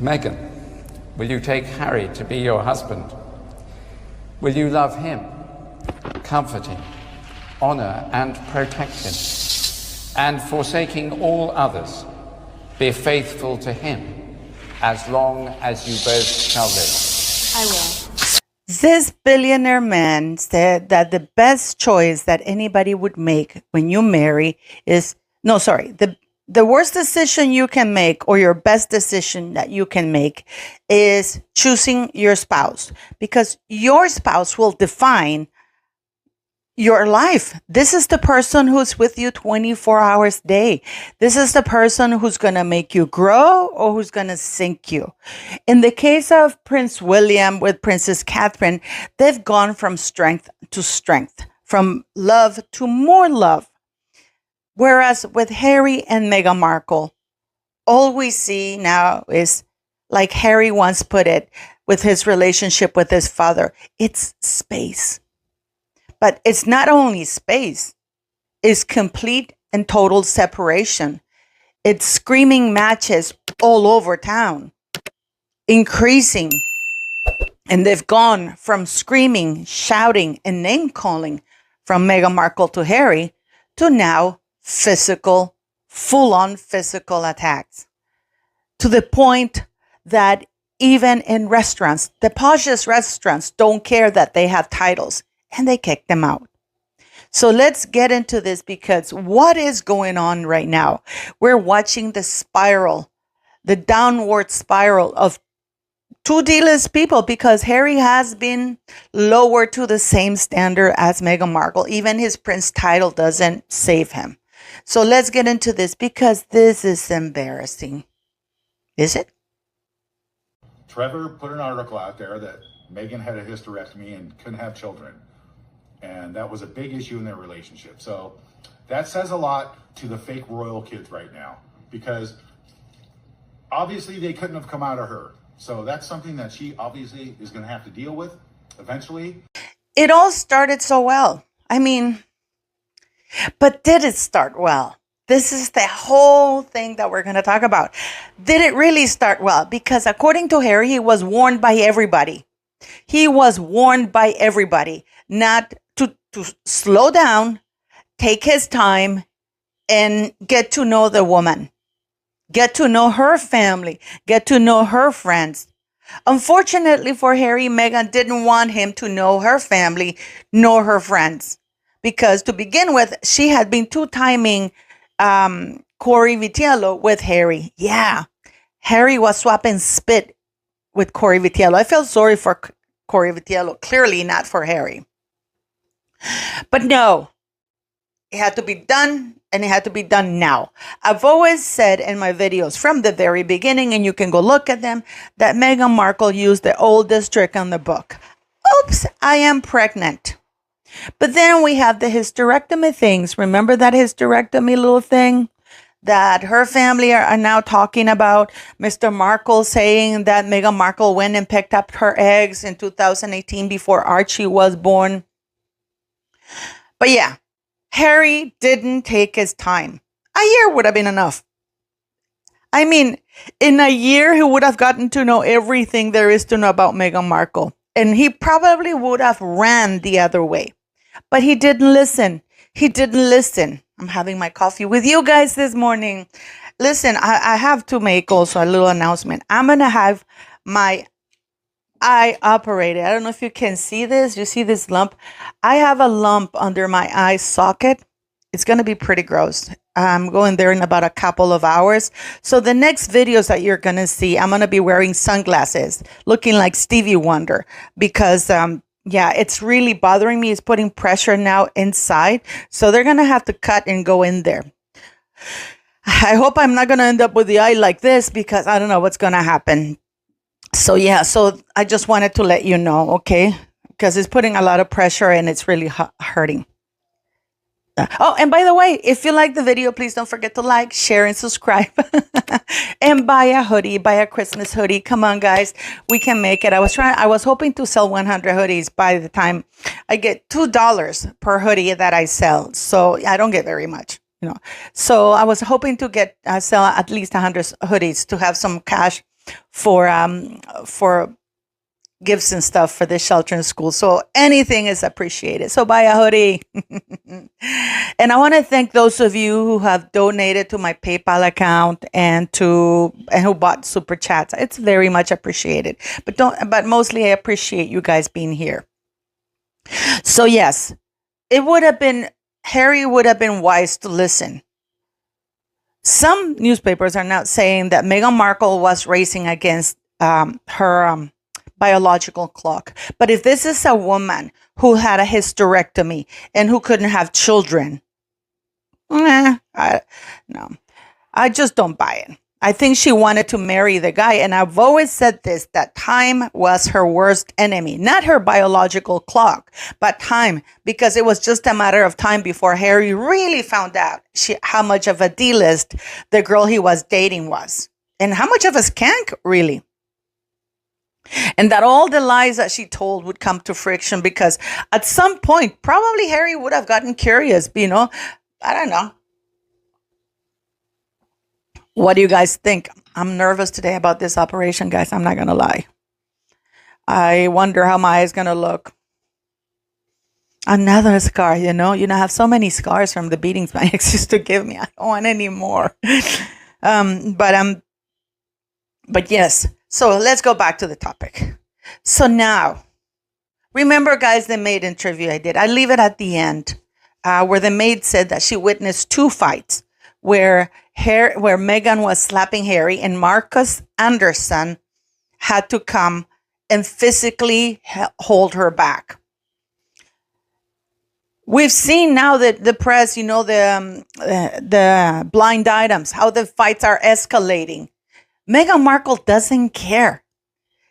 Meghan, will you take Harry to be your husband? Will you love him, comfort him, honor and protect him, and forsaking all others, be faithful to him as long as you both shall live? I will. This billionaire man said that the best choice that anybody would make when you marry is, no, sorry, the worst decision you can make, or your best decision that you can make, is choosing your spouse, because your spouse will define your life. This is the person who's with you 24 hours a day. This is the person who's going to make you grow or who's going to sink you. In the case of Prince William with Princess Catherine, they've gone from strength to strength, from love to more love. Whereas with Harry and Meghan Markle, all we see now is, like Harry once put it with his relationship with his father, it's space. But it's not only space, it's complete and total separation. It's screaming matches all over town, increasing. And they've gone from screaming, shouting, and name calling from Meghan Markle to Harry to now physical, full-on physical attacks. To the point that even in restaurants, the poshest restaurants don't care that they have titles, and they kick them out. So let's get into this, because what is going on right now? We're watching the spiral, the downward spiral of two D-list people, because Harry has been lowered to the same standard as Meghan Markle. Even his prince title doesn't save him. So let's get into this, because this is embarrassing. Is it? Trevor put an article out there that Meghan had a hysterectomy and couldn't have children. And that was a big issue in their relationship. So that says a lot to the fake royal kids right now, because obviously they couldn't have come out of her. So that's something that she obviously is going to have to deal with eventually. It all started so well. I mean, but did it start well? This is the whole thing that we're going to talk about. Did it really start well? Because according to Harry, he was warned by everybody. He was warned by everybody not to slow down, take his time, and get to know the woman. Get to know her family. Get to know her friends. Unfortunately for Harry, Meghan didn't want him to know her family nor her friends. Because to begin with, she had been two-timing Corey Vitiello with Harry. Yeah, Harry was swapping spit with Corey Vitiello. I felt sorry for Corey Vitiello, clearly not for Harry. But no, it had to be done, and it had to be done now. I've always said in my videos from the very beginning, and you can go look at them, that Meghan Markle used the oldest trick on the book. Oops, I am pregnant. But then we have the hysterectomy things. Remember that hysterectomy little thing that her family are now talking about? Mr. Markle saying that Meghan Markle went and picked up her eggs in 2018 before Archie was born. But yeah, Harry didn't take his time. A year would have been enough. I mean, in a year, he would have gotten to know everything there is to know about Meghan Markle. And he probably would have ran the other way. But he didn't listen. He didn't listen. I'm having my coffee with you guys this morning. Listen, I have to make also a little announcement. I'm going to have my eye operated. I don't know if you can see this. You see this lump? I have a lump under my eye socket. It's going to be pretty gross. I'm going there in about a couple of hours. So the next videos that you're going to see, I'm going to be wearing sunglasses, looking like Stevie Wonder, because yeah, it's really bothering me. It's putting pressure now inside. So they're going to have to cut and go in there. I hope I'm not going to end up with the eye like this, because I don't know what's going to happen. So yeah, so I just wanted to let you know, okay? Because it's putting a lot of pressure and it's really hurting. Oh, and by the way, if you like the video, please don't forget to like, share, and subscribe. And buy a hoodie, buy a Christmas hoodie. Come on, guys, we can make it. I was hoping to sell 100 hoodies by the time I get $2 per hoodie that I sell. So I don't get very much, you know. So I was hoping to get sell at least 100 hoodies to have some cash for gifts and stuff for the shelter in school. So anything is appreciated. So buy a hoodie. And I want to thank those of you who have donated to my PayPal account and who bought super chats. It's very much appreciated. But mostly I appreciate you guys being here. So yes, Harry would have been wise to listen. Some newspapers are now saying that Meghan Markle was racing against her biological clock. But if this is a woman who had a hysterectomy and who couldn't have children, no, I just don't buy it. I think she wanted to marry the guy. And I've always said this, that time was her worst enemy, not her biological clock, but time, because it was just a matter of time before Harry really found out how much of a D-list the girl he was dating was, and how much of a skank, really. And that all the lies that she told would come to friction, because at some point, probably Harry would have gotten curious, I don't know. What do you guys think? I'm nervous today about this operation, guys. I'm not going to lie. I wonder how my eye's going to look. Another scar, I have so many scars from the beatings my ex used to give me. I don't want any more. But yes. So let's go back to the topic. So now, remember, guys, the maid interview I did. I leave it at the end, where the maid said that she witnessed 2 fights where Meghan was slapping Harry, and Marcus Anderson had to come and physically hold her back. We've seen now that the press, the blind items, how the fights are escalating. Meghan Markle doesn't care.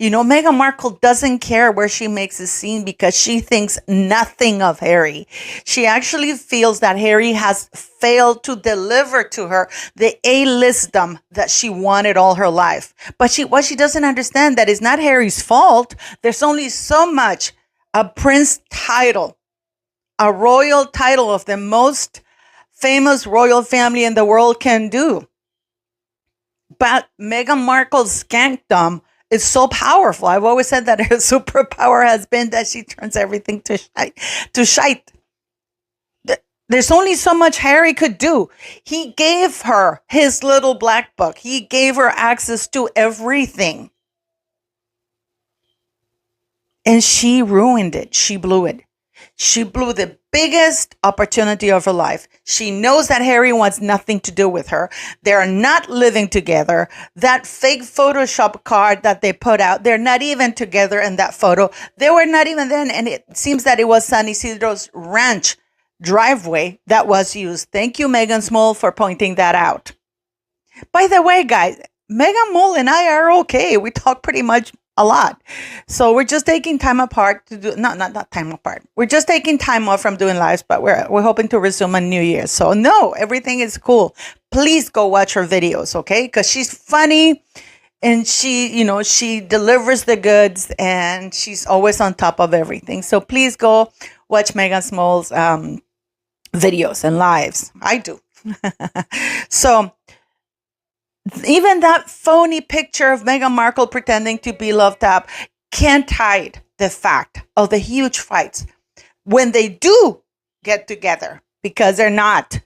Meghan Markle doesn't care where she makes a scene, because she thinks nothing of Harry. She actually feels that Harry has failed to deliver to her the A-listdom that she wanted all her life. But what she doesn't understand, that is not Harry's fault. There's only so much a prince title, a royal title of the most famous royal family in the world can do. But Meghan Markle's skankdom is so powerful. I've always said that her superpower has been that she turns everything to shite. There's only so much Harry could do. He gave her his little black book. He gave her access to everything. And she ruined it. She blew it. She blew the biggest opportunity of her life. She knows that Harry wants nothing to do with her. They're not living together. That fake Photoshop card that they put out, they're not even together in that photo. They were not even then. And it seems that it was San Isidro's ranch driveway that was used. Thank you, Megan Small, for pointing that out. By the way, guys, Megan Mull and I are okay. We talk pretty much a lot. So we're just taking time apart to do, not time apart. We're just taking time off from doing lives, but we're hoping to resume on New Year. So no, everything is cool. Please go watch her videos, okay? Because she's funny and she delivers the goods and she's always on top of everything. So please go watch Megan Small's videos and lives. I do. So even that phony picture of Meghan Markle pretending to be loved up can't hide the fact of the huge fights when they do get together, because they're not.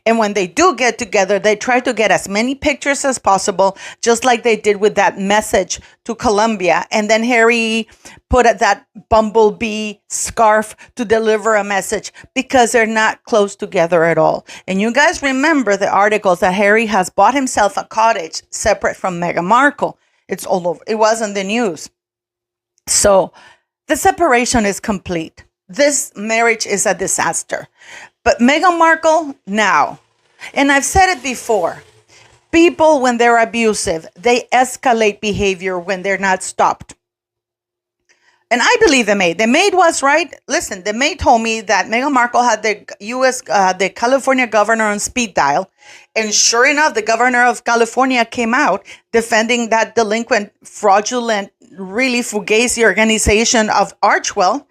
And when they do get together, they try to get as many pictures as possible, just like they did with that message to Colombia. And then Harry put that bumblebee scarf to deliver a message, because they're not close together at all. And you guys remember the articles that Harry has bought himself a cottage separate from Meghan Markle. It's all over. It was in the news. So the separation is complete. This marriage is a disaster. But Meghan Markle now, and I've said it before, people, when they're abusive, they escalate behavior when they're not stopped. And I believe the maid. The maid was right. Listen, the maid told me that Meghan Markle had the California governor on speed dial. And sure enough, the governor of California came out defending that delinquent, fraudulent, really fugazi organization of Archwell,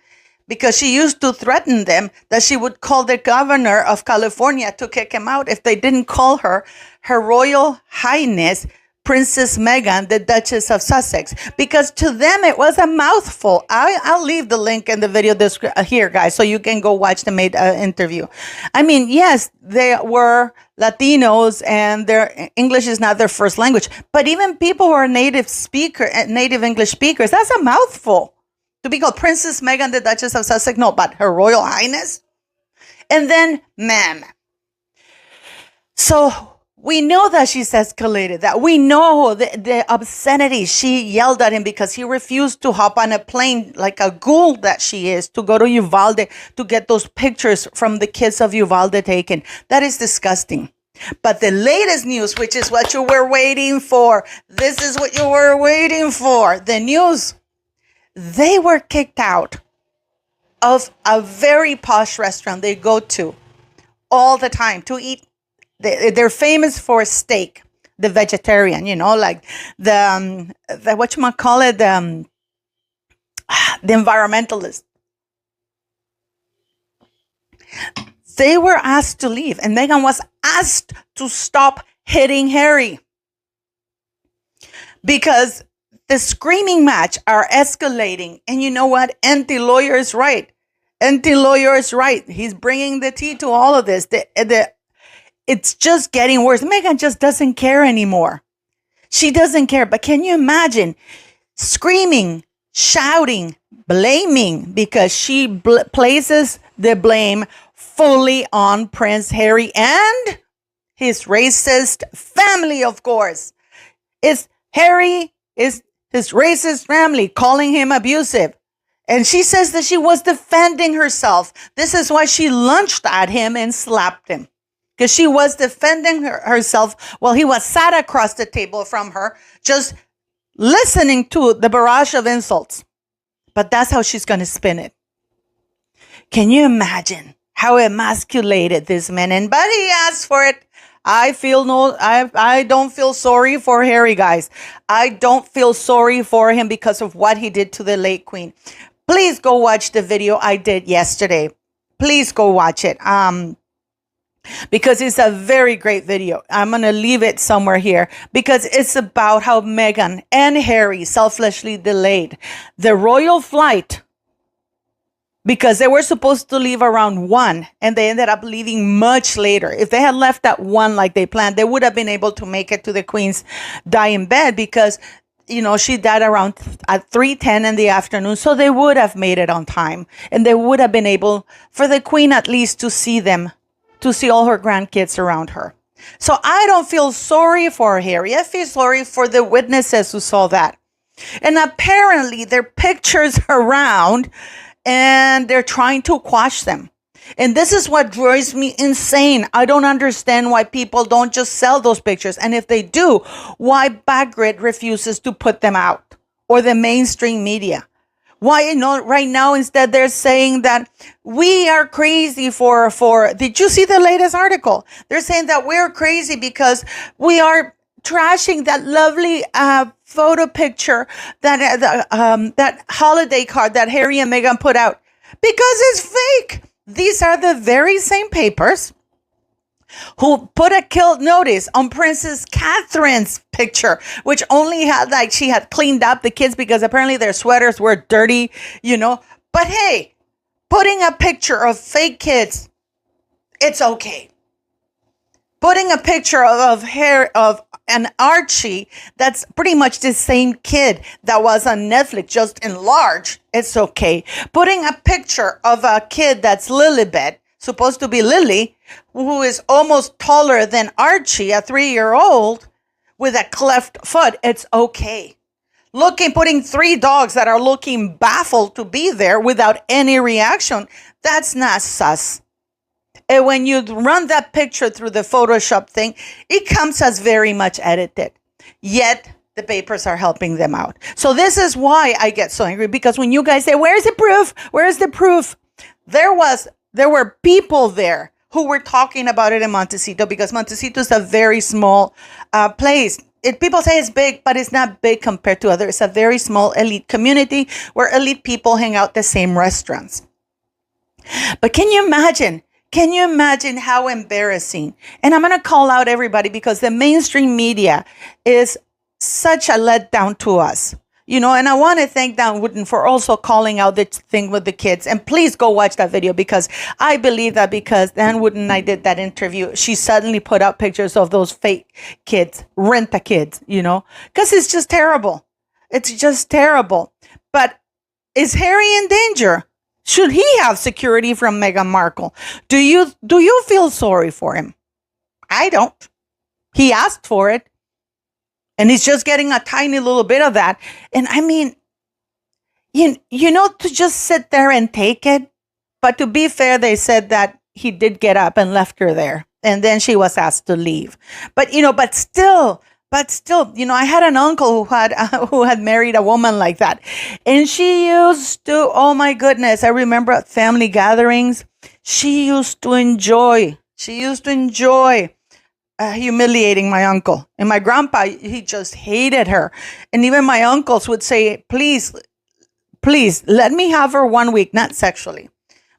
because she used to threaten them that she would call the governor of California to kick him out if they didn't call her Royal Highness Princess Meghan, the Duchess of Sussex, because to them it was a mouthful. I'll leave the link in the video here, guys, so you can go watch the interview. I mean, yes, they were Latinos and their English is not their first language, but even people who are native English speakers, that's a mouthful. To be called Princess Meghan, the Duchess of Sussex, no, but Her Royal Highness. And then, ma'am. So we know that she's escalated, that we know the obscenity. She yelled at him because he refused to hop on a plane like a ghoul that she is to go to Uvalde to get those pictures from the kids of Uvalde taken. That is disgusting. But the latest news, which is what you were waiting for, this is what you were waiting for, the news. They were kicked out of a very posh restaurant they go to all the time to eat. They're famous for steak, the vegetarian, like the whatchamacallit, the environmentalist. They were asked to leave, and Meghan was asked to stop hitting Harry because the screaming match are escalating. And you know what? Anti-lawyer is right. Anti-lawyer is right. He's bringing the tea to all of this. It's just getting worse. Meghan just doesn't care anymore. She doesn't care. But can you imagine screaming, shouting, blaming, because she places the blame fully on Prince Harry and his racist family, of course. Harry is his racist family calling him abusive. And she says that she was defending herself. This is why she lunged at him and slapped him. Because she was defending herself while he was sat across the table from her, just listening to the barrage of insults. But that's how she's going to spin it. Can you imagine how emasculated this man is? But he asked for it. I don't feel sorry for Harry, guys. I don't feel sorry for him because of what he did to the late queen. Please go watch the video I did yesterday. Please go watch it. Because it's a very great video. I'm going to leave it somewhere here because it's about how Meghan and Harry selfishly delayed the royal flight because they were supposed to leave around 1 and they ended up leaving much later. If they had left at 1 like they planned, they would have been able to make it to the Queen's dying bed because, she died around at 3:10 in the afternoon. So they would have made it on time and they would have been able for the Queen at least to see them, to see all her grandkids around her. So I don't feel sorry for Harry. I feel sorry for the witnesses who saw that. And apparently there are pictures around and they're trying to quash them. And this is what drives me insane. I don't understand why people don't just sell those pictures. And if they do, why Backgrid refuses to put them out or the mainstream media. Why, right now, instead, they're saying that we are crazy for, did you see the latest article? They're saying that we're crazy because we are trashing that lovely photo picture, that holiday card that Harry and Meghan put out because it's fake. These are the very same papers who put a kill notice on Princess Catherine's picture, which only had she had cleaned up the kids because apparently their sweaters were dirty, But hey, putting a picture of fake kids, it's okay. Putting a picture of an Archie that's pretty much the same kid that was on Netflix, just enlarged, it's okay. Putting a picture of a kid that's Lilibet, supposed to be Lily, who is almost taller than Archie, a 3-year-old, with a cleft foot, it's okay. Putting 3 dogs that are looking baffled to be there without any reaction, that's not sus. And when you run that picture through the Photoshop thing, it comes as very much edited. Yet, the papers are helping them out. So this is why I get so angry, because when you guys say, where's the proof? Where's the proof? There were people there who were talking about it in Montecito, because Montecito is a very small place. People say it's big, but it's not big compared to others. It's a very small elite community where elite people hang out the same restaurants. But can you imagine? Can you imagine how embarrassing? And I'm going to call out everybody because the mainstream media is such a letdown to us. You know, and I want to thank Dan Wooden for also calling out this thing with the kids. And please go watch that video, because I believe that because Dan Wooden and I did that interview, she suddenly put up pictures of those fake kids, rent-a-kids, you know, because it's just terrible. It's just terrible. But is Harry in danger? Should he have security from Meghan Markle? Do you feel sorry for him? I don't. He asked for it. And he's just getting a tiny little bit of that. And I mean, you know, to just sit there and take it. But to be fair, they said that he did get up and left her there. And then she was asked to leave. But, you know, but still, you know, I had an uncle who had married a woman like that. And she used to, oh my goodness, I remember at family gatherings, she used to enjoy humiliating my uncle. And my grandpa, he just hated her. And even my uncles would say, please, let me have her 1 week, not sexually,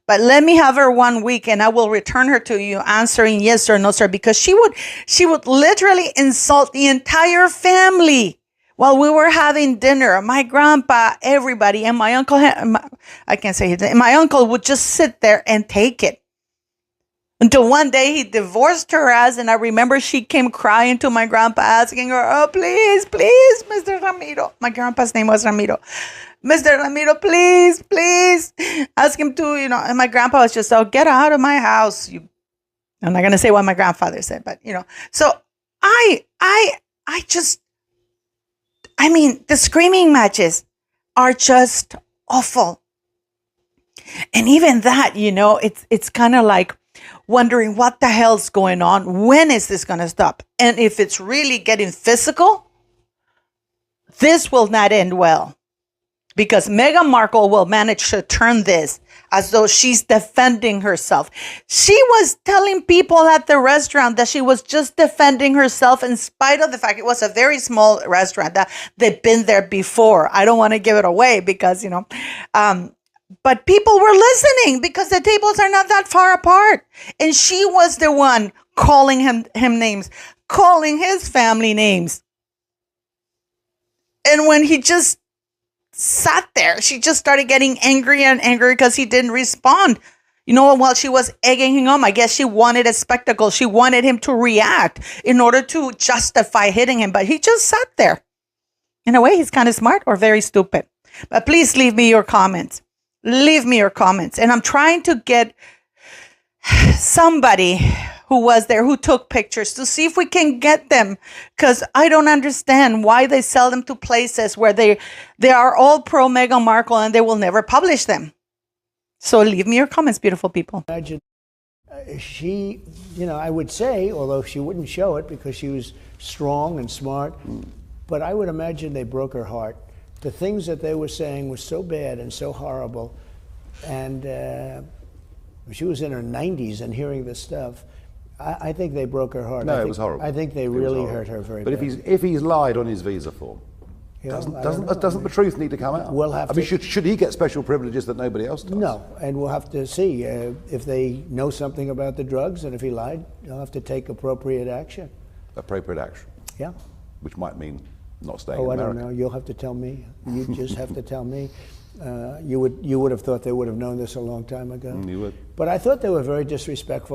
but let me have her 1 week and I will return her to you answering yes or no, sir. Because she would literally insult the entire family while we were having dinner. My grandpa, everybody, and my uncle, I can't say his name, my uncle would just sit there and take it. Until one day he divorced her ass, and I remember she came crying to my grandpa asking her, oh, please, Mr. Ramiro. My grandpa's name was Ramiro. Mr. Ramiro, please, ask him to, you know. And my grandpa was just, oh, get out of my house. I'm not going to say what my grandfather said, but, you know. So I mean, the screaming matches are just awful. And even that, you know, it's kind of like wondering what the hell's going on. When is this going to stop? And if it's really getting physical, this will not end well, because Meghan Markle will manage to turn this as though she's defending herself. She was telling people at the restaurant that she was just defending herself, in spite of the fact it was a very small restaurant, that they've been there before. I don't want to give it away because, you know, but people were listening because the tables are not that far apart. And she was the one calling him names, calling his family names. And when he just sat there, she just started getting angry and angry because he didn't respond. You know, while she was egging him on, I guess she wanted a spectacle. She wanted him to react in order to justify hitting him. But he just sat there. In a way, he's kind of smart or very stupid. But please leave me your comments. Leave me your comments. And I'm trying to get somebody who was there, who took pictures, to see if we can get them. Because I don't understand why they sell them to places where they are all pro Meghan Markle and they will never publish them. So leave me your comments, beautiful people. Imagine she, you know, I would say, although she wouldn't show it because she was strong and smart, but I would imagine they broke her heart. The things that they were saying were so bad and so horrible. And she was in her 90s and hearing this stuff. I think they broke her heart. No, it was horrible. I think they really hurt her very bad. But if he's lied on his visa form, doesn't the truth need to come out? We'll have I mean, should he get special privileges that nobody else does? No, and we'll have to see if they know something about the drugs, and if he lied, they'll have to take appropriate action. Appropriate action? Yeah. Which might mean not staying in America. I don't know. You'll have to tell me. You just have to tell me. You would have thought they would have known this a long time ago. You would. But I thought they were very disrespectful.